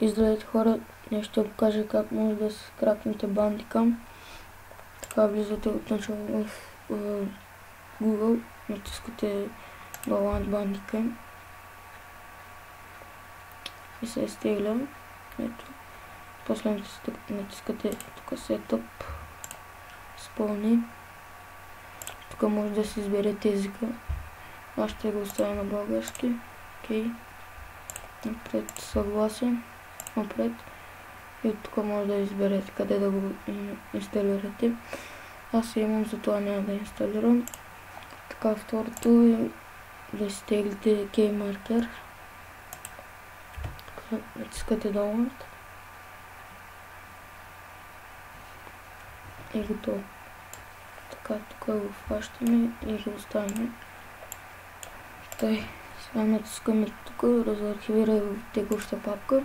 И здравейте хора, днес ще покажа как може да се кракнете Bandicam. Така влизате отначало в Google, натискате Valorant Bandicam и се изтегля. Ето. После натискате тук Setup, изпълни. Тук може да си изберете езика. Аз ще го оставя на български. Окей. Напред съгласен. Напред. И тук може да изберете къде да го инсталирате. Аз имам, затова няма да инсталирам. Така, второто е да изтеглите KeyMarker. Натискате Download. И готово. Така, тук го хващаме и го оставяме. Тъй, сега натискаме тук, разархивирай в текуща папка.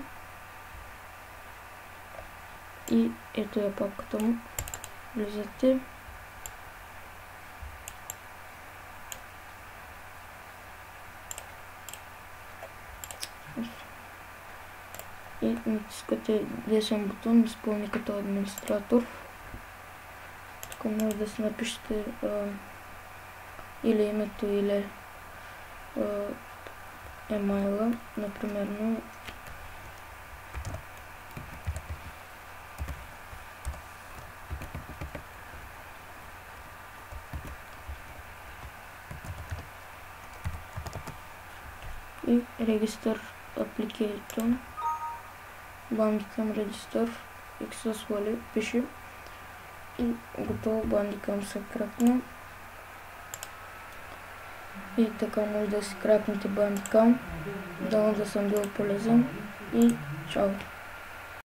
И ето е папката му. Влизате. И натискате десен бутон, изпълни като администратор. Тук може да си напишете или името, или емайла, например. И Register Application, Bandicam Register, successfully пише и готово, Bandicam се кракна. И така може да си кракнете Bandicam. Дано да съм бил полезен и чао!